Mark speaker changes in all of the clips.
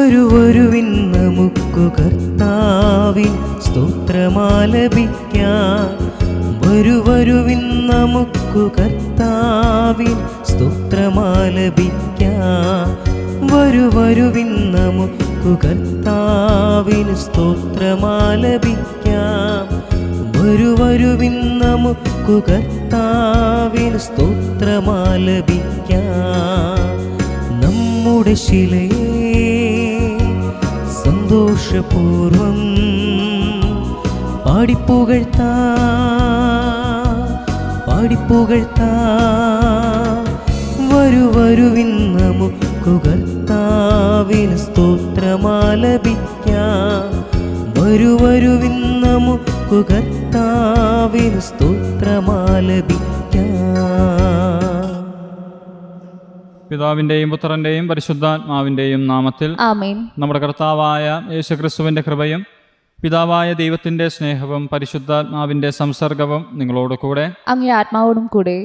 Speaker 1: വരുവിൻ നമുക്കു കർത്താവിൻ സ്തോത്രമാലപിക്കാം. വരുവിൻ നമുക്കു കർത്താവിൻ സ്തോത്രമാലപിക്കാം. വരുവിൻ നമുക്കു കർത്താവിൻ സ്തോത്രമാലപിക്കാം. വരുവിൻ നമുക്കു കർത്താവിൻ സ്തോത്രമാലപിക്കാം. നമ്മുടെ ശിലയെ സന്തോഷപൂർവം പാടിപ്പുകഴ്ത്താം. വരുവിൻ നമുക്കു കർത്താവിൻ സ്തോത്രമാലപിക്കാം. വരുവിൻ നമുക്കു കർത്താവിൻ സ്തോത്രമാലപിക്കാം.
Speaker 2: പിതാവിൻ്റെയും പുത്രൻ്റെയും പരിശുദ്ധാത്മാവിൻ്റെയും നാമത്തിൽ
Speaker 3: ആമേൻ.
Speaker 2: നമ്മുടെ കർത്താവായ യേശുക്രിസ്തുവിൻ്റെ കൃപയും പിതാവായ ദൈവത്തിൻ്റെ സ്നേഹവും പരിശുദ്ധാത്മാവിൻ്റെ സംസർഗവും നിങ്ങളോട് കൂടെ
Speaker 3: അങ്ങേ ആത്മാവോടും കൂടെ.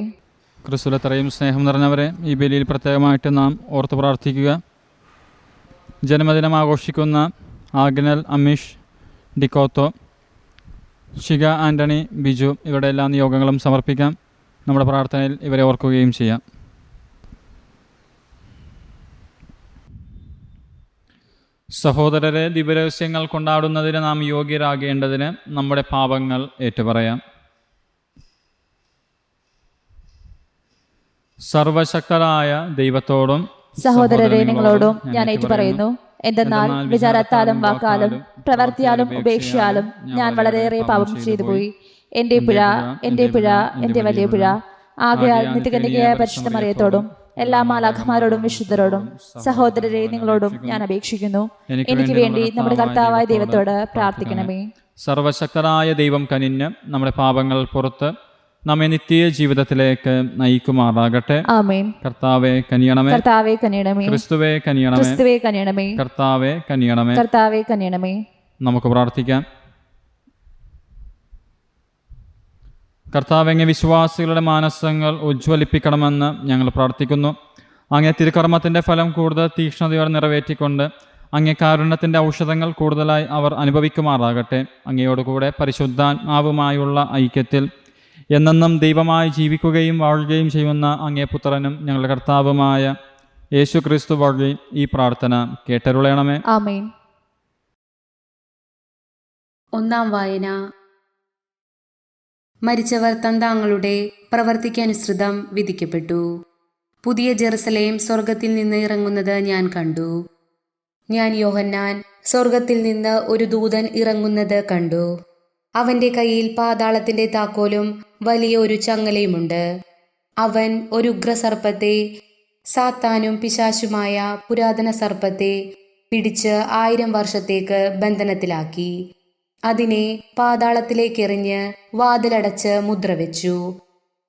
Speaker 2: ക്രിസ്തുവിലത്രയും സ്നേഹം നിറഞ്ഞവരെ, ഈ ബലിയിൽ പ്രത്യേകമായിട്ട് നാം ഓർത്ത് പ്രാർത്ഥിക്കുക. ജന്മദിനം ആഘോഷിക്കുന്ന ആഗ്നൽ, അമീഷ്, ഡിക്കോത്തോ, ഷിക, ആൻ്റണി, ബിജു ഇവരുടെ എല്ലാ നിയോഗങ്ങളും സമർപ്പിക്കാം. നമ്മുടെ പ്രാർത്ഥനയിൽ ഇവരെ ഓർക്കുകയും ചെയ്യാം. സഹോദരരെ, ദിവ്യരഹസ്യങ്ങൾ കൊണ്ടാടുന്നതിന് നാം യോഗ്യരാകേണ്ടതിന് നമ്മുടെ പാപങ്ങൾ ഏറ്റുപറയാം. സർവശക്തരായ ദൈവത്തോടും
Speaker 3: സഹോദരരെ, നിങ്ങളോടും ഞാൻ ഏറ്റുപറയുന്നു. എന്തെന്നാൽ വിചാരത്താലും വാക്കാലും പ്രവർത്തിയാലും ഉപേക്ഷയാലും ഞാൻ വളരെയേറെ പാപം ചെയ്തുപോയി. എൻ്റെ പിഴ, എൻ്റെ വലിയ പിഴ. ആകയാൽ നിത്യകന്യകയായ പരിശുദ്ധ മറിയത്തോടും എല്ലാ മാലാഖമാരോടും വിശുദ്ധരോടും സഹോദരരെ നിങ്ങളോടും ഞാൻ അപേക്ഷിക്കുന്നു, എനിക്ക് വേണ്ടി നമ്മുടെ കർത്താവായ ദൈവത്തോട് പ്രാർത്ഥിക്കണമേ.
Speaker 2: സർവശക്തനായ ദൈവം കനിഞ്ഞ് നമ്മുടെ പാപങ്ങൾ പുറത്ത് നമ്മെ നിത്യ ജീവിതത്തിലേക്ക് നയിക്കുമാറാകട്ടെ.
Speaker 3: ആമേൻ.
Speaker 2: കർത്താവേ കനിയണമേ.
Speaker 3: കർത്താവേ കനിയണമേ.
Speaker 2: ക്രിസ്തുവേ കനിയണമേ.
Speaker 3: ക്രിസ്തുവേ കനിയണമേ.
Speaker 2: കർത്താവേ കനിയണമേ.
Speaker 3: കർത്താവേ കനിയണമേ.
Speaker 2: നമുക്ക് പ്രാർത്ഥിക്കാം. കർത്താവ്, അങ്ങേ വിശ്വാസികളുടെ മാനസങ്ങൾ ഉജ്ജ്വലിപ്പിക്കണമെന്ന് ഞങ്ങൾ പ്രാർത്ഥിക്കുന്നു. അങ്ങേ തിരുക്കർമ്മത്തിൻ്റെ ഫലം കൂടുതൽ തീക്ഷ്ണതയോടെ നിറവേറ്റിക്കൊണ്ട് അങ്ങേ കാരുണ്യത്തിൻ്റെ ഔഷധങ്ങൾ കൂടുതലായി അവർ അനുഭവിക്കുമാറാകട്ടെ. അങ്ങയോടുകൂടെ പരിശുദ്ധാത്മാവുമായുള്ള ഐക്യത്തിൽ എന്നെന്നും ദൈവമായി ജീവിക്കുകയും വാഴുകയും ചെയ്യുന്ന അങ്ങേ പുത്രനും ഞങ്ങളുടെ കർത്താവുമായ യേശു ക്രിസ്തു വഴി ഈ പ്രാർത്ഥന കേട്ടരുളയണമേ.
Speaker 3: ആമേൻ.
Speaker 4: ഒന്നാം വായന. മരിച്ചവർ തങ്ങളുടെ പ്രവർത്തിക്കനുസൃതം വിധിക്കപ്പെട്ടു. പുതിയ ജെറുസലേം സ്വർഗത്തിൽ നിന്ന് ഇറങ്ങുന്നത് ഞാൻ കണ്ടു. ഞാൻ യോഹന്നാൻ സ്വർഗത്തിൽ നിന്ന് ഒരു ദൂതൻ ഇറങ്ങുന്നത് കണ്ടു. അവന്റെ കയ്യിൽ പാതാളത്തിന്റെ താക്കോലും വലിയ ഒരു ചങ്ങലയുമുണ്ട്. അവൻ ഒരു ഉഗ്രസർപ്പത്തെ, സാത്താനും പിശാചുമായ പുരാതന സർപ്പത്തെ പിടിച്ച് 1000 വർഷത്തേക്ക് ബന്ധനത്തിലാക്കി. അതിനെ പാതാളത്തിലേക്കെറിഞ്ഞ് വാതിലടച്ച് മുദ്രവെച്ചു.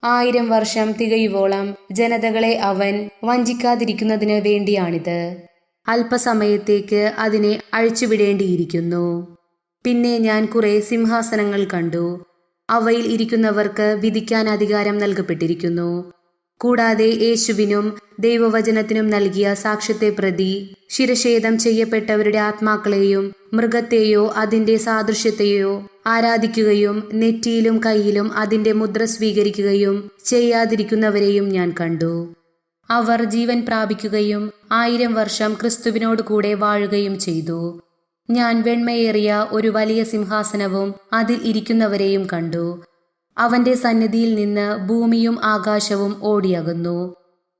Speaker 4: 1000 വർഷം തികയുവോളം ജനതകളെ അവൻ വഞ്ചിക്കാതിരിക്കുന്നതിന് വേണ്ടിയാണിത്. അല്പസമയത്തേക്ക് അതിനെ അഴിച്ചുവിടേണ്ടിയിരിക്കുന്നു. പിന്നെ ഞാൻ കുറെ സിംഹാസനങ്ങൾ കണ്ടു. അവയിൽ ഇരിക്കുന്നവർക്ക് വിധിക്കാൻ അധികാരം നൽകപ്പെട്ടിരിക്കുന്നു. കൂടാതെ യേശുവിനും ദൈവവചനത്തിനും നൽകിയ സാക്ഷ്യത്തെ പ്രതി ശിരച്ഛേദം ചെയ്യപ്പെട്ടവരുടെ ആത്മാക്കളെയും മൃഗത്തെയോ അതിന്റെ സാദൃശ്യത്തെയോ ആരാധിക്കുകയും നെറ്റിയിലും കയ്യിലും അതിന്റെ മുദ്ര സ്വീകരിക്കുകയും ചെയ്യാതിരിക്കുന്നവരെയും ഞാൻ കണ്ടു. അവർ ജീവൻ പ്രാപിക്കുകയും 1000 വർഷം ക്രിസ്തുവിനോട് കൂടെ വാഴുകയും ചെയ്തു. ഞാൻ വെണ്മയേറിയ ഒരു വലിയ സിംഹാസനവും അതിൽ ഇരിക്കുന്നവരെയും കണ്ടു. അവന്റെ സന്നിധിയിൽ നിന്ന് ഭൂമിയും ആകാശവും ഓടിയകന്നു.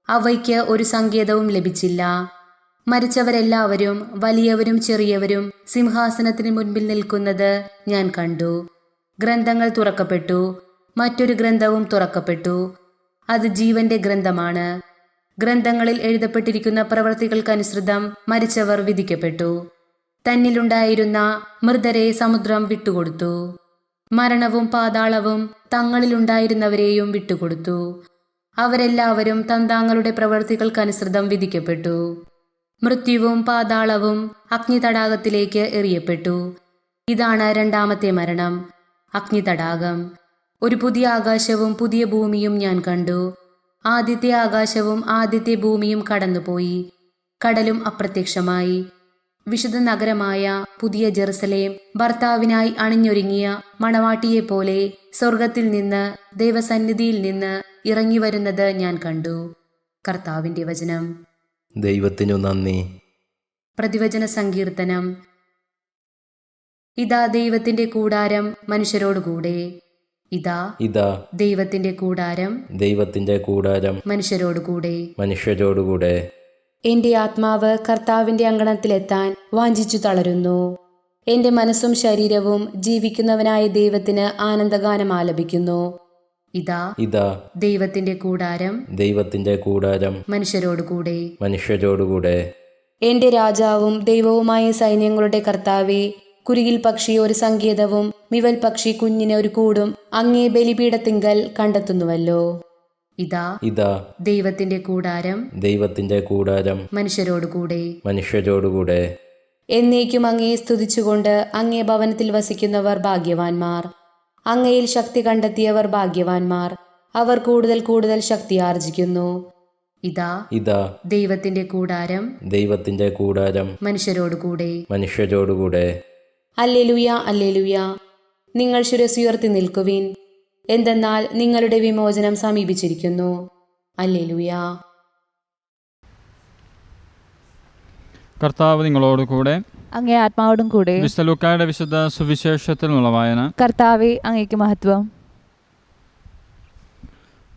Speaker 4: അവയ്ക്ക് ഒരു സങ്കേതവും ലഭിച്ചില്ല. മരിച്ചവരെല്ലാവരും, വലിയവരും ചെറിയവരും, സിംഹാസനത്തിന് മുൻപിൽ നിൽക്കുന്നത് ഞാൻ കണ്ടു. ഗ്രന്ഥങ്ങൾ തുറക്കപ്പെട്ടു. മറ്റൊരു ഗ്രന്ഥവും തുറക്കപ്പെട്ടു. അത് ജീവന്റെ ഗ്രന്ഥമാണ്. ഗ്രന്ഥങ്ങളിൽ എഴുതപ്പെട്ടിരിക്കുന്ന പ്രവൃത്തികൾക്കനുസൃതം മരിച്ചവർ വിധിക്കപ്പെട്ടു. തന്നിലുണ്ടായിരുന്ന മൃതരെ സമുദ്രം വിട്ടുകൊടുത്തു. മരണവും പാതാളവും തങ്ങളിലുണ്ടായിരുന്നവരെയും വിട്ടുകൊടുത്തു. അവരെല്ലാവരും തങ്ങളുടെ പ്രവൃത്തികൾക്കനുസൃതം വിധിക്കപ്പെട്ടു. മൃത്യുവും പാതാളവും അഗ്നിതടാകത്തിലേക്ക് എറിയപ്പെട്ടു. ഇതാണ് രണ്ടാമത്തെ മരണം, അഗ്നിതടാകം. ഒരു പുതിയ ആകാശവും പുതിയ ഭൂമിയും ഞാൻ കണ്ടു. ആദ്യത്തെ ആകാശവും ആദ്യത്തെ ഭൂമിയും കടന്നുപോയി. കടലും അപ്രത്യക്ഷമായി. വിശുദ്ധ നഗരമായ പുതിയ ജെറുസലേം ഭർത്താവിനായി അണിഞ്ഞൊരുങ്ങിയ മണവാട്ടിയെപ്പോലെ സ്വർഗത്തിൽ നിന്ന് ദൈവസന്നിധിയിൽ നിന്ന് ഇറങ്ങി വരുന്നത് ഞാൻ കണ്ടു. കർത്താവിന്റെ വചനം.
Speaker 1: ദൈവത്തിനു നന്ദി.
Speaker 4: പ്രതിവചന സങ്കീർത്തനം. ഇതാ ദൈവത്തിന്റെ കൂടാരം മനുഷ്യരോടുകൂടെ. ഇതാ
Speaker 1: ഇതാ
Speaker 4: ദൈവത്തിന്റെ കൂടാരം
Speaker 1: ദൈവത്തിന്റെ കൂടാരം
Speaker 4: മനുഷ്യരോടുകൂടെ.
Speaker 1: മനുഷ്യരോടുകൂടെ.
Speaker 4: എന്റെ ആത്മാവ് കർത്താവിന്റെ അങ്കണത്തിലെത്താൻ വാഞ്ചിച്ചു തളരുന്നു. എന്റെ മനസ്സും ശരീരവും ജീവിക്കുന്നവനായ ദൈവത്തിന് ആനന്ദഗാനം ആലപിക്കുന്നു. ഇതാ
Speaker 1: ഇതാ
Speaker 4: ദൈവത്തിന്റെ കൂടാരം
Speaker 1: ദൈവത്തിന്റെ കൂടാരം
Speaker 4: മനുഷ്യരോടുകൂടെ.
Speaker 1: മനുഷ്യരോടുകൂടെ.
Speaker 4: എന്റെ രാജാവും ദൈവവുമായ സൈന്യങ്ങളുടെ കർത്താവേ, കുരുകിൽ പക്ഷി ഒരു സങ്കേതവും മിവൽ പക്ഷി കുഞ്ഞിന് ഒരു കൂടും അങ്ങേ ബലിപീഠത്തിങ്കൽ കണ്ടെത്തുന്നുവല്ലോ. ഇതാ
Speaker 1: ഇതാ
Speaker 4: ദൈവത്തിന്റെ കൂടാരം
Speaker 1: ദൈവത്തിന്റെ കൂടാരം
Speaker 4: മനുഷ്യരോടുകൂടെ.
Speaker 1: മനുഷ്യരോടുകൂടെ.
Speaker 4: എന്നേക്കും അങ്ങയെ സ്തുതിച്ചുകൊണ്ട് അങ്ങേ ഭവനത്തിൽ വസിക്കുന്നവർ ഭാഗ്യവാന്മാർ. അങ്ങയിൽ ശക്തി കണ്ടെത്തിയവർ ഭാഗ്യവാന്മാർ. അവർ കൂടുതൽ കൂടുതൽ ശക്തി ആർജിക്കുന്നു. ഇതാ
Speaker 1: ഇതാ
Speaker 4: ദൈവത്തിന്റെ കൂടാരം
Speaker 1: ദൈവത്തിന്റെ കൂടാരം
Speaker 4: മനുഷ്യരോടുകൂടെ.
Speaker 1: മനുഷ്യരോടുകൂടെ.
Speaker 4: Alleluia, alleluia. നിങ്ങൾ ശിരസ്സുയർത്തി നിൽക്കുവിൻ, എന്തെന്നാൽ നിങ്ങളുടെ വിമോചനം സമീപിച്ചിരിക്കുന്നു. അല്ലേലൂയ.
Speaker 2: കർത്താവ് നിങ്ങളോടുകൂടെ.
Speaker 3: അങ്ങേ ആത്മാവോടും കൂടെ.
Speaker 2: വിശുദ്ധ ലൂക്കായുടെ വിശുദ്ധ സുവിശേഷത്തിൽ നിന്നുള്ള വായന.
Speaker 3: കർത്താവേ, അങ്ങേക്ക് മഹത്വം.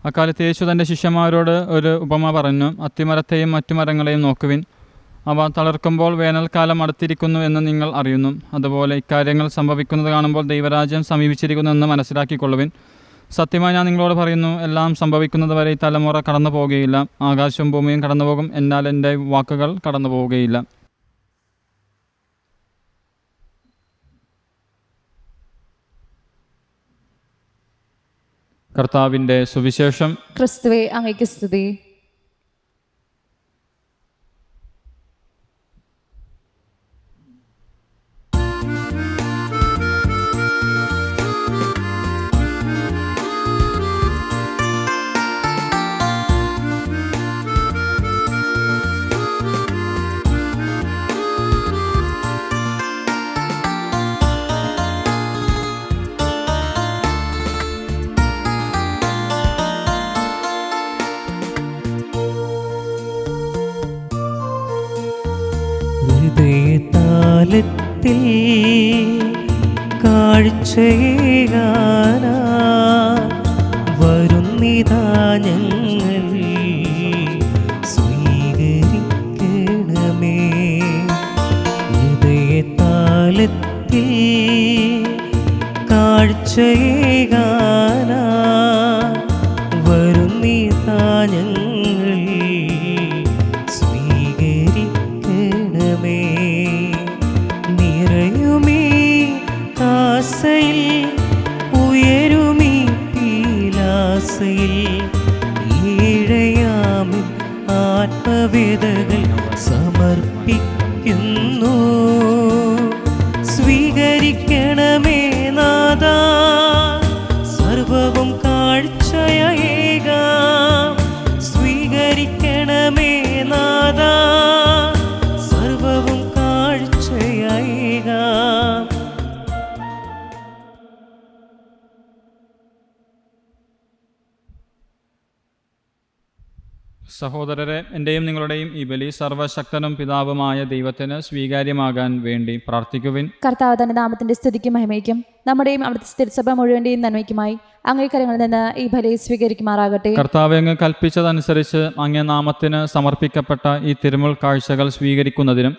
Speaker 2: അക്കാലത്ത് യേശു തൻ്റെ ശിഷ്യന്മാരോട് ഒരു ഉപമ പറഞ്ഞു. അത്തിമരത്തെയും മറ്റു മരങ്ങളെയും നോക്കുവിൻ. അവ തളിർക്കുമ്പോൾ വേനൽക്കാലം അടുത്തിരിക്കുന്നു എന്ന് നിങ്ങൾ അറിയുന്നു. അതുപോലെ ഇക്കാര്യങ്ങൾ സംഭവിക്കുന്നത് കാണുമ്പോൾ ദൈവരാജ്യം സമീപിച്ചിരിക്കുന്നു എന്ന് മനസ്സിലാക്കിക്കൊള്ളുവിൻ. സത്യമായി ഞാൻ നിങ്ങളോട് പറയുന്നു, എല്ലാം സംഭവിക്കുന്നത് വരെ ഈ തലമുറ കടന്നു പോവുകയില്ല. ആകാശവും ഭൂമിയും കടന്നു പോകും, എന്നാൽ എൻ്റെ വാക്കുകൾ കടന്നു പോവുകയില്ല. കർത്താവിൻ്റെ സുവിശേഷം.
Speaker 3: ക്രിസ്തുവേ, അങ്ങേക്ക് സ്തുതി.
Speaker 1: ഹൃദയതാലത്തിൽ കാഴ്ചയേകാനാ വരുന്നിതാ ഞങ്ങൾ, സ്വീകരിക്കണമേ. ഹൃദയതാലത്തിൽ കാഴ്ചയേകാനാ വരുന്നിതാ ഞങ്ങൾ, സ്വീകരിക്കണമേ. നിറയുമീ ആസയിൽ ഉയരുമീ പീലാസയിൽ, ഈഴയാമിൻ ആത്മവേദകൾ സമർപ്പിക്കുന്നു. സ്വീകരിക്കണമേ നാഥാ, സർവവും കാഴ്ചയേകാം. സ്വീകരിക്കണമേ നാഥാ, സർവവും കാഴ്ചയേകാം.
Speaker 2: സഹോദരരെ, എൻ്റെയും നിങ്ങളുടെയും ഈ ബലി സർവശക്തനും പിതാവുമായ ദൈവത്തിന് സ്വീകാര്യമാകാൻ വേണ്ടി പ്രാർത്ഥിക്കുവിൻ.
Speaker 3: കർത്താവ് തന്റെ നാമത്തിന്റെ സ്തുതിക്കും മഹിമയ്ക്കും നമ്മുടെയും അവിടുത്തെ തിരുസഭ മുഴുവന്റെയും നന്മയ്ക്കുമായി അങ്ങേ കരങ്ങളിൽ നിന്ന് ഈ ബലി സ്വീകരിക്കുമാറാകട്ടെ.
Speaker 2: കർത്താവ് അങ്ങ് കൽപ്പിച്ചതനുസരിച്ച് അങ്ങേ നാമത്തിന് സമർപ്പിക്കപ്പെട്ട ഈ തിരുമുൽ കാഴ്ചകൾ സ്വീകരിക്കുന്നതിനും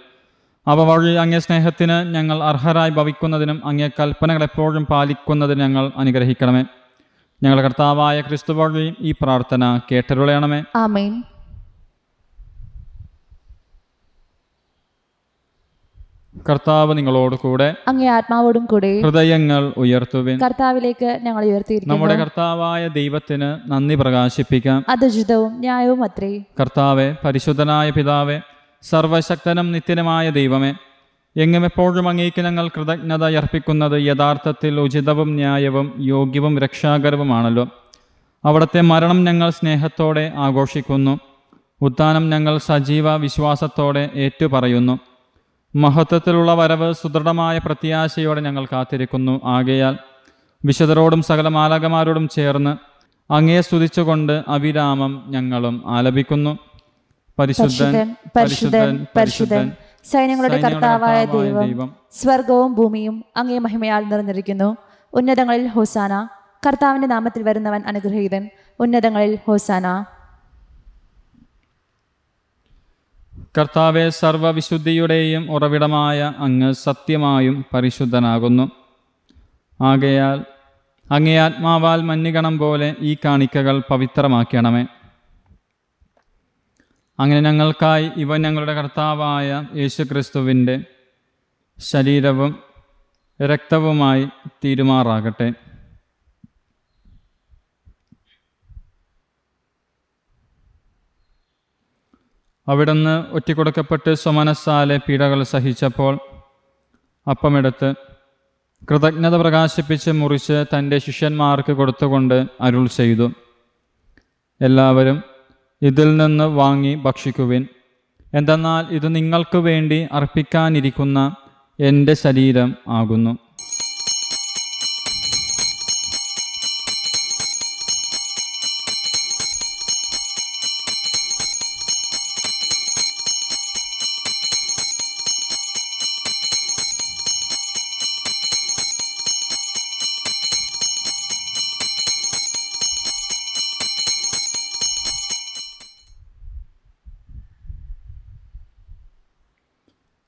Speaker 2: അവ വഴി അങ്ങേ സ്നേഹത്തിന് ഞങ്ങൾ അർഹരായി ഭവിക്കുന്നതിനും അങ്ങേ കൽപ്പനകൾ എപ്പോഴും പാലിക്കുന്നതിന് ഞങ്ങൾ അനുഗ്രഹിക്കണമേ. ഞങ്ങളുടെ കർത്താവായ ക്രിസ്തു വഴി ഈ പ്രാർത്ഥന കേട്ടരുളയണമേ.
Speaker 3: ആമേൻ.
Speaker 2: കർത്താവ് നിങ്ങളോട് കൂടെ.
Speaker 3: അങ്ങേ ആത്മാവോടും കൂടെ.
Speaker 2: ഹൃദയങ്ങൾ ഉയർത്തുവിൻ.
Speaker 3: കർത്താവിലേക്ക് ഞങ്ങൾ ഉയർത്തിയിരിക്കുന്നു.
Speaker 2: നമ്മുടെ കർത്താവായ ദൈവത്തിന് നന്ദി പ്രകാശിപ്പിക്കാം.
Speaker 3: അത് ഉചിതവും ന്യായവും അത്രേ.
Speaker 2: കർത്താവെ, പരിശുദ്ധനായ പിതാവേ, സർവശക്തനും നിത്യനുമായ ദൈവമേ, എങ്ങും എപ്പോഴും അങ്ങേക്ക് ഞങ്ങൾ കൃതജ്ഞത അർപ്പിക്കുന്നത് യഥാർത്ഥത്തിൽ ഉചിതവും ന്യായവും യോഗ്യവും രക്ഷാകരവുമാണല്ലോ. അവിടുത്തെ മരണം ഞങ്ങൾ സ്നേഹത്തോടെ ആഘോഷിക്കുന്നു. ഉത്ഥാനം ഞങ്ങൾ സജീവ വിശ്വാസത്തോടെ ഏറ്റുപറയുന്നു. മഹത്വത്തിലുള്ള വരവ് സുദൃഢമായ പ്രത്യാശയോടെ ഞങ്ങൾ കാത്തിരിക്കുന്നു. ആകയാൽ വിശുദ്ധരോടും സകല മാലാഖമാരോടും ചേർന്ന് അങ്ങയെ സ്തുതിച്ചുകൊണ്ട് അവിരാമം ഞങ്ങളും ആലപിക്കുന്നു. പരിശുദ്ധൻ പരിശുദ്ധൻ പരിശുദ്ധൻ
Speaker 3: സൈന്യങ്ങളുടെ കർത്താവായ ദൈവം, സ്വർഗവും ഭൂമിയും അങ്ങേ മഹിമയാൽ നിറഞ്ഞിരിക്കുന്നു. ഉന്നതങ്ങളിൽ ഹോസാന. കർത്താവിന്റെ നാമത്തിൽ വരുന്നവൻ അനുഗ്രഹീതൻ. ഉന്നതങ്ങളിൽ ഹോസാന.
Speaker 2: കർത്താവെ, സർവ്വവിശുദ്ധിയുടെയും ഉറവിടമായ അങ്ങ് സത്യമായും പരിശുദ്ധനാകുന്നു. ആകയാൽ അങ്ങേ ആത്മാവാൽ മഞ്ഞുകണം പോലെ ഈ കാണിക്കകൾ പവിത്രമാക്കണമേ. അങ്ങനെ ഞങ്ങൾക്കായി ഇവ ഞങ്ങളുടെ കർത്താവായ യേശുക്രിസ്തുവിൻ്റെ ശരീരവും രക്തവുമായി തീരുമാറാകട്ടെ. അവിടുന്ന് ഒറ്റിക്കൊടുക്കപ്പെട്ട് സ്വമനസ്സാലെ പീഡകൾ സഹിച്ചപ്പോൾ അപ്പമെടുത്ത് കൃതജ്ഞത പ്രകാശിപ്പിച്ച് മുറിച്ച് തൻ്റെ ശിഷ്യന്മാർക്ക് കൊടുത്തുകൊണ്ട് അരുൾ ചെയ്തു, എല്ലാവരും ഇതിൽ നിന്ന് വാങ്ങി ഭക്ഷിക്കുവിൻ. എന്തെന്നാൽ ഇത് നിങ്ങൾക്ക് വേണ്ടി അർപ്പിക്കാനിരിക്കുന്ന എൻ്റെ ശരീരം ആകുന്നു.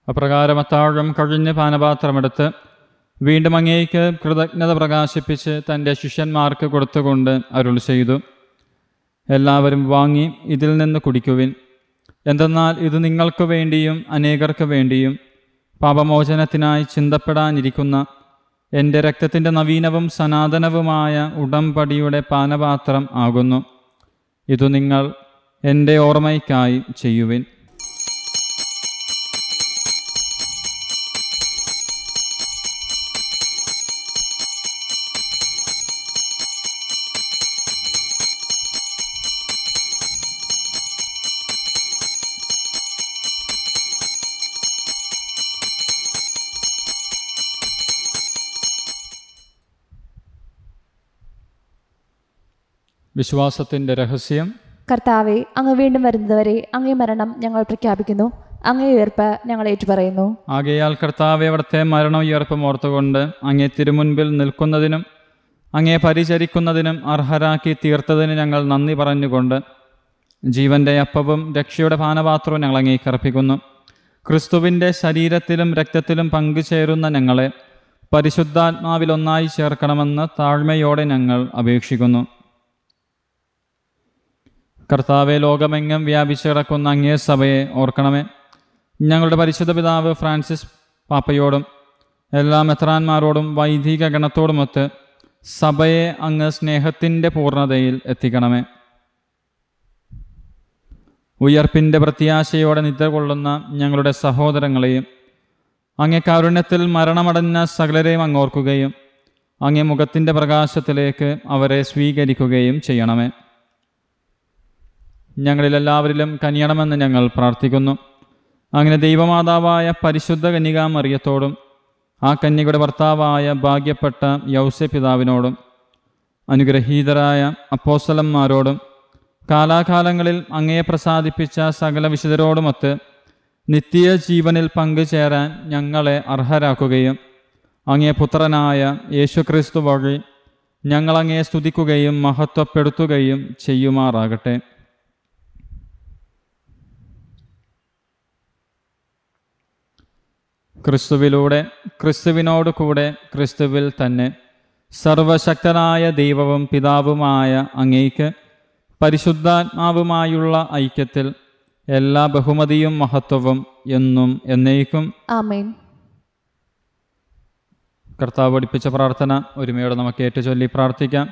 Speaker 2: അപ്രകാരം അത്താഴം കഴിഞ്ഞ് പാനപാത്രമെടുത്ത് വീണ്ടും അങ്ങേക്ക് കൃതജ്ഞത പ്രകാശിപ്പിച്ച് തൻ്റെ ശിഷ്യന്മാർക്ക് കൊടുത്തുകൊണ്ട് അരുൾ ചെയ്തു, എല്ലാവരും വാങ്ങി ഇതിൽ നിന്ന് കുടിക്കുവിൻ. എന്തെന്നാൽ ഇത് നിങ്ങൾക്ക് വേണ്ടിയും അനേകർക്ക് വേണ്ടിയും പാപമോചനത്തിനായി ചിന്തപ്പെടാനിരിക്കുന്ന എൻ്റെ രക്തത്തിൻ്റെ നവീനവും സനാതനവുമായ ഉടമ്പടിയുടെ പാനപാത്രം ആകുന്നു. ഇതു നിങ്ങൾ എൻ്റെ ഓർമ്മയ്ക്കായി ചെയ്യുവിൻ. വിശ്വാസത്തിൻ്റെ രഹസ്യം.
Speaker 3: കർത്താവെ, അങ്ങ് വീണ്ടും വരുന്നതുവരെ അങ്ങേ മരണം ഞങ്ങൾ പ്രഖ്യാപിക്കുന്നു. അങ്ങേ ഉയർപ്പ് ഞങ്ങൾ ഏറ്റുപറയുന്നു.
Speaker 2: ആകയാൽ കർത്താവെ, അവിടുത്തെ മരണം ഉയർപ്പും ഓർത്തുകൊണ്ട് അങ്ങേ തിരുമുൻപിൽ നിൽക്കുന്നതിനും അങ്ങേ പരിചരിക്കുന്നതിനും അർഹരാക്കി തീർത്തതിന് ഞങ്ങൾ നന്ദി പറഞ്ഞുകൊണ്ട് ജീവൻ്റെ അപ്പവും രക്ഷയുടെ പാനപാത്രവും ഞങ്ങൾ അങ്ങേക്ക് അർപ്പിക്കുന്നു. ക്രിസ്തുവിൻ്റെ ശരീരത്തിലും രക്തത്തിലും പങ്കുചേരുന്ന ഞങ്ങളെ പരിശുദ്ധാത്മാവിൽ ഒന്നായി ചേർക്കണമെന്ന് താഴ്മയോടെ ഞങ്ങൾ അപേക്ഷിക്കുന്നു. കർത്താവെ, ലോകമെങ്ങും വ്യാപിച്ചു കിടക്കുന്ന അങ്ങേ സഭയെ ഓർക്കണമേ. ഞങ്ങളുടെ പരിശുദ്ധ പിതാവ് ഫ്രാൻസിസ് പാപ്പയോടും എല്ലാ മെത്രാന്മാരോടും വൈദിക ഗണത്തോടുമൊത്ത് സഭയെ അങ്ങ് സ്നേഹത്തിൻ്റെ പൂർണ്ണതയിൽ എത്തിക്കണമേ. ഉയർപ്പിൻ്റെ പ്രത്യാശയോടെ നിദ്ര കൊള്ളുന്ന ഞങ്ങളുടെ സഹോദരങ്ങളെയും അങ്ങേ കാരുണ്യത്തിൽ മരണമടഞ്ഞ സകലരെയും അങ്ങോർക്കുകയും അങ്ങേ മുഖത്തിൻ്റെ പ്രകാശത്തിലേക്ക് അവരെ സ്വീകരിക്കുകയും ചെയ്യണമേ. ഞങ്ങളിലെല്ലാവരിലും കനിയണമെന്ന് ഞങ്ങൾ പ്രാർത്ഥിക്കുന്നു. അങ്ങനെ ദൈവമാതാവായ പരിശുദ്ധ കന്യകാമറിയത്തോടും ആ കന്യകയുടെ ഭർത്താവായ ഭാഗ്യപ്പെട്ട യൗസേപ്പിതാവിനോടും അനുഗ്രഹീതരായ അപ്പോസ്തലന്മാരോടും കാലാകാലങ്ങളിൽ അങ്ങയെ പ്രസാദിപ്പിച്ച സകല വിശുദ്ധരോടുമൊത്ത് നിത്യ ജീവനിൽ പങ്കുചേരാൻ ഞങ്ങളെ അർഹരാക്കുകയും അങ്ങേ പുത്രനായ യേശുക്രിസ്തു വഴി ഞങ്ങളങ്ങയെ സ്തുതിക്കുകയും മഹത്വപ്പെടുത്തുകയും ചെയ്യുമാറാകട്ടെ. ക്രിസ്തുവിലൂടെ, ക്രിസ്തുവിനോട് കൂടെ, ക്രിസ്തുവിൽ തന്നെ സർവശക്തനായ ദൈവവും പിതാവുമായ അങ്ങേക്ക് പരിശുദ്ധാത്മാവുമായുള്ള ഐക്യത്തിൽ എല്ലാ ബഹുമതിയും മഹത്വവും എന്നും എന്നേക്കും
Speaker 3: ആമേൻ.
Speaker 2: കർത്താവ് പഠിപ്പിച്ച പ്രാർത്ഥന ഒരുമയോടെ നമുക്ക് ഏറ്റുചൊല്ലി പ്രാർത്ഥിക്കാം.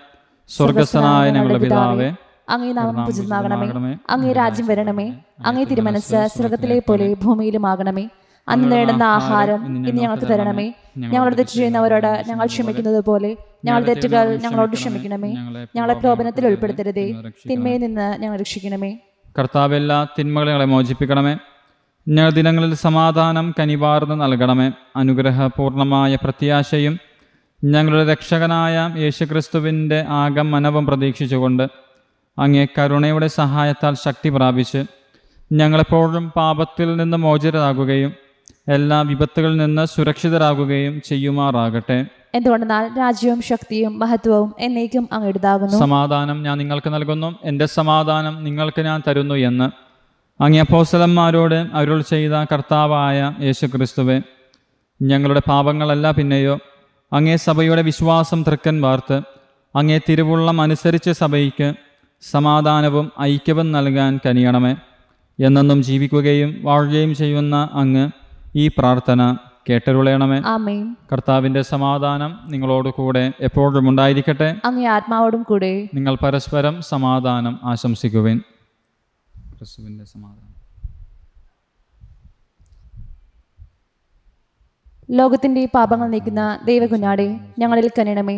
Speaker 2: സ്വർഗസ്ഥനായ ഞങ്ങളുടെ പിതാവേ,
Speaker 3: അങ്ങേ നാമം പൂജിതമാകണമേ. അങ്ങേ രാജ്യം വരണമേ. അങ്ങേ തിരുമനസ്സ് സ്വർഗത്തിലെ പോലെ ഭൂമിയിലുമാകണമേ. അന്ന് നേടുന്ന ആഹാരം ഇന്ന് ഞങ്ങൾക്ക് തരണമേ. ഞങ്ങളുടെ തെറ്റ് ചെയ്യുന്നവരോട് ഞങ്ങൾ ക്ഷമിക്കുന്നത് പോലെ ഞങ്ങളുടെ തെറ്റുകൾ ഞങ്ങളോട് ക്ഷമിക്കണമേ. ഞങ്ങളെ പ്രലോഭനത്തിൽ ഉൾപ്പെടുത്തരുതേ, തിന്മയിൽ നിന്ന് ഞങ്ങൾ രക്ഷിക്കണമേ.
Speaker 2: കർത്താവ് എല്ലാ തിന്മകളെ മോചിപ്പിക്കണമേ. ഞങ്ങൾ ദിനങ്ങളിൽ സമാധാനം കനിവാർന്ന് നൽകണമേ. അനുഗ്രഹപൂർണമായ പ്രത്യാശയും ഞങ്ങളുടെ രക്ഷകനായ യേശുക്രിസ്തുവിൻ്റെ ആഗമനവും പ്രതീക്ഷിച്ചുകൊണ്ട് അങ്ങേ കരുണയുടെ സഹായത്താൽ ശക്തി പ്രാപിച്ച് ഞങ്ങളെപ്പോഴും പാപത്തിൽ നിന്ന് മോചിതരാകുകയും എല്ലാ വിപത്തുകളിൽ നിന്ന് സുരക്ഷിതരാകുകയും ചെയ്യുമാറാകട്ടെ.
Speaker 3: എന്തുകൊണ്ടെന്നാൽ രാജ്യവും ശക്തിയും മഹത്വവും എന്നേക്കും അങ്ങയുടേതാകുന്നു.
Speaker 2: സമാധാനം ഞാൻ നിങ്ങൾക്ക് നൽകുന്നു, എൻ്റെ സമാധാനം നിങ്ങൾക്ക് ഞാൻ തരുന്നു എന്ന് അങ്ങേ അപ്പോസ്തലന്മാരോട് അരുൾ ചെയ്ത കർത്താവായ യേശുക്രിസ്തുവേ, ഞങ്ങളുടെ പാപങ്ങളല്ല പിന്നെയോ അങ്ങേ സഭയുടെ വിശ്വാസം തൃക്കൻ വാർത്ത് അങ്ങേ തിരുവുള്ളം അനുസരിച്ച് സഭയ്ക്ക് സമാധാനവും ഐക്യവും നൽകാൻ കനിയണമേ. എന്നെന്നും ജീവിക്കുകയും വാഴുകയും ചെയ്യുന്ന അങ്ങ് ഈ പ്രാർത്ഥന കേട്ടരുളയണമേ.
Speaker 3: ആമേൻ.
Speaker 2: കർത്താവിൻ്റെ സമാധാനം നിങ്ങളോട് കൂടെ എപ്പോഴും ഉണ്ടായിരിക്കട്ടെ.
Speaker 3: അങ്ങേ ആത്മാവോടും കൂടെ.
Speaker 2: നിങ്ങൾ പരസ്പരം സമാധാനം ആശംസിക്കുവിൻ. ക്രിസ്തുവിൻ്റെ സമാധാനം.
Speaker 3: ലോകത്തിന്റെ പാപങ്ങൾ നീക്കുന്ന ദൈവകുഞ്ഞാടേ, ഞങ്ങളിൽ കനിയണമേ.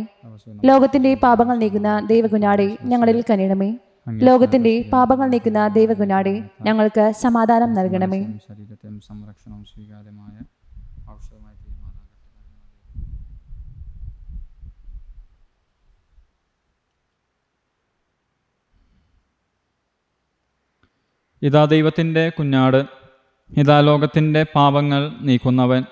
Speaker 3: ലോകത്തിന്റെ പാപങ്ങൾ നീക്കുന്ന ദൈവകുഞ്ഞാടേ, ഞങ്ങളിൽ കനിയണമേ. ലോകത്തിന്റെ പാപങ്ങൾ നീക്കുന്ന ദൈവകുഞ്ഞാടേ, ഞങ്ങൾക്ക് സമാധാനം നൽകണമേ.
Speaker 2: ശരീരത്തെയും സംരക്ഷണവും സ്വീകാര്യമായ ഔഷധമായി തീരുമാനാകട്ടെ. ഇതാ ദൈവത്തിൻ്റെ കുഞ്ഞാട്, ഇതാ ലോകത്തിൻ്റെ പാപങ്ങൾ നീക്കുന്നവൻ.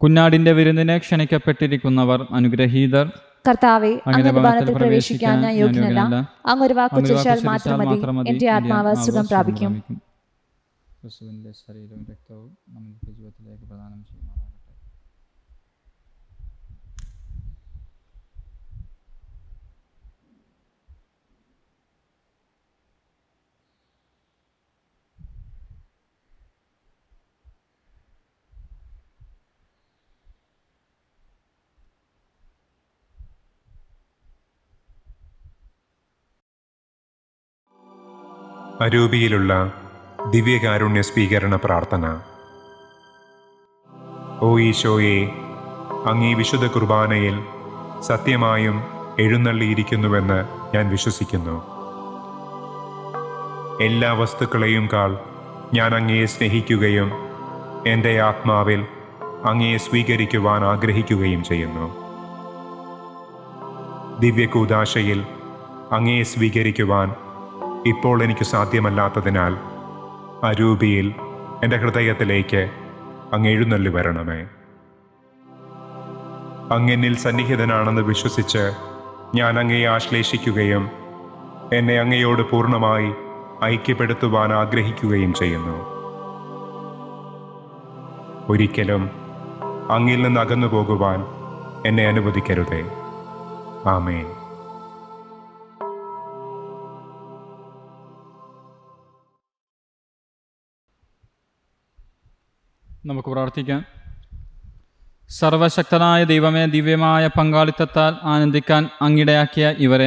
Speaker 2: കുഞ്ഞാടിൻ്റെ വിരുന്നിനെ ക്ഷണിക്കപ്പെട്ടിരിക്കുന്നവർ അനുഗ്രഹീതർ.
Speaker 3: കർത്താവേ, അങ്ങയുടെ ഭവനത്തിൽ പ്രവേശിക്കാൻ ഞാൻ യോഗ്യനല്ല. അങ്ങ് ഒരു വാക്ക് ഉച്ചരിച്ചാൽ മാത്രം മതി, എന്റെ ആത്മാവ് സുഖം പ്രാപിക്കും.
Speaker 2: ക്രിസ്തുവിൻ്റെ ശരീരവും രക്തവും നമ്മുടെ ജീവിതത്തിലേക്ക് പ്രദാനം ചെയ്യുമാറാകട്ടെ.
Speaker 5: അരൂപിയിലുള്ള ദിവ്യകാരുണ്യ സ്വീകരണ പ്രാർത്ഥന. ഓ ഈശോയെ, അങ്ങീ വിശുദ്ധ കുർബാനയിൽ സത്യമായും എഴുന്നള്ളിയിരിക്കുന്നുവെന്ന് ഞാൻ വിശ്വസിക്കുന്നു. എല്ലാ വസ്തുക്കളെയും കാൾ ഞാൻ അങ്ങയെ സ്നേഹിക്കുകയും എൻ്റെ ആത്മാവിൽ അങ്ങയെ സ്വീകരിക്കുവാൻ ആഗ്രഹിക്കുകയും ചെയ്യുന്നു. ദിവ്യകൂദാശയിൽ അങ്ങയെ സ്വീകരിക്കുവാൻ ഇപ്പോൾ എനിക്ക് സാധ്യമല്ലാത്തതിനാൽ അരൂപിയിൽ എൻ്റെ ഹൃദയത്തിലേക്ക് അങ്ങ് എഴുന്നള്ളി വരണമേ. അങ്ങെന്നിൽ സന്നിഹിതനാണെന്ന് വിശ്വസിച്ച് ഞാൻ അങ്ങയെ ആശ്ലേഷിക്കുകയും എന്നെ അങ്ങയോട് പൂർണ്ണമായി ഐക്യപ്പെടുത്തുവാൻ ആഗ്രഹിക്കുകയും ചെയ്യുന്നു. ഒരിക്കലും അങ്ങിൽ നിന്ന് അകന്നു പോകുവാൻ എന്നെ അനുവദിക്കരുതേ. ആമേൻ.
Speaker 2: നമുക്ക് പ്രാർത്ഥിക്കാം. സർവശക്തനായ ദൈവമേ, ദിവ്യമായ പങ്കാളിത്തത്താൽ ആനന്ദിക്കാൻ അങ്ങിടയാക്കിയ ഇവരെ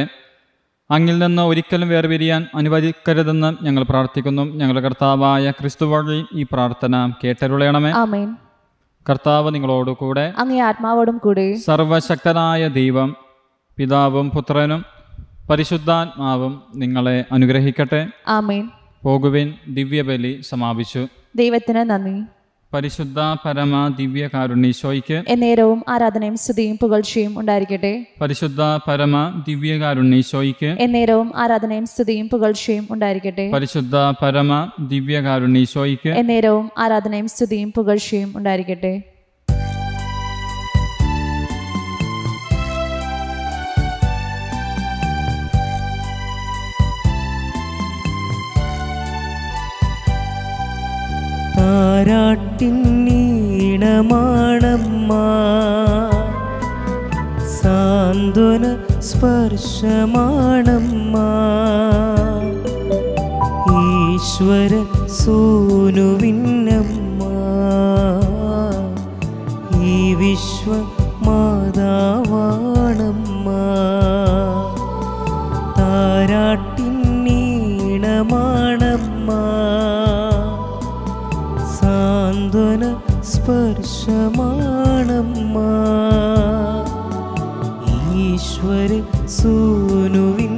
Speaker 2: അങ്ങിൽ നിന്ന് ഒരിക്കലും വേർപിരിയാൻ അനുവദിക്കരുതെന്ന് ഞങ്ങൾ പ്രാർത്ഥിക്കുന്നു. ഞങ്ങളുടെ കർത്താവായ ക്രിസ്തു വഴി ഈ പ്രാർത്ഥന കേട്ടരുളയണമേ.
Speaker 3: ആമേൻ.
Speaker 2: കർത്താവ് നിങ്ങളോട് കൂടെ,
Speaker 3: അങ്ങേ ആത്മാവോടും കൂടെ.
Speaker 2: സർവശക്തനായ ദൈവം പിതാവും പുത്രനും പരിശുദ്ധാത്മാവും നിങ്ങളെ അനുഗ്രഹിക്കട്ടെ.
Speaker 3: ആമേൻ.
Speaker 2: പോകുവിൻ, ദിവ്യബലി സമാപിച്ചു.
Speaker 3: ദൈവത്തിന് നന്ദി.
Speaker 2: പരിശുദ്ധ പരമ ദിവ്യ കാരുണ്യീശോയ്ക്ക്
Speaker 3: എന്നേരവും ആരാധനയും സ്തുതിയും പുകഴ്ചയും ഉണ്ടായിരിക്കട്ടെ.
Speaker 2: പരിശുദ്ധ പരമ ദിവ്യ കാരുണ്യീശോയ്ക്ക്
Speaker 3: എന്നേരവും ആരാധനയും സ്തുതിയും പുകഴ്ചയും ഉണ്ടായിരിക്കട്ടെ.
Speaker 2: പരിശുദ്ധ പരമ ദിവ്യ കാരുണ്യീശോയ്ക്ക്
Speaker 3: എന്നേരവും ആരാധനയും സ്തുതിയും പുകഴ്ചയും ഉണ്ടായിരിക്കട്ടെ.
Speaker 1: താരാട്ടിന്നീണമാണമ്മ, സാന്ത്വന സ്പർശമാണമ്മ, ഈശ്വര സൂനുവിന്നമ്മ, ഈ വിശ്വ മാതാവാണമ്മ. താരാട്ടിന്നീണമാണമ്മ, സാന്ത്വന സ്പർശമാണമ്മ, ഈശ്വര സൂനുവിൻ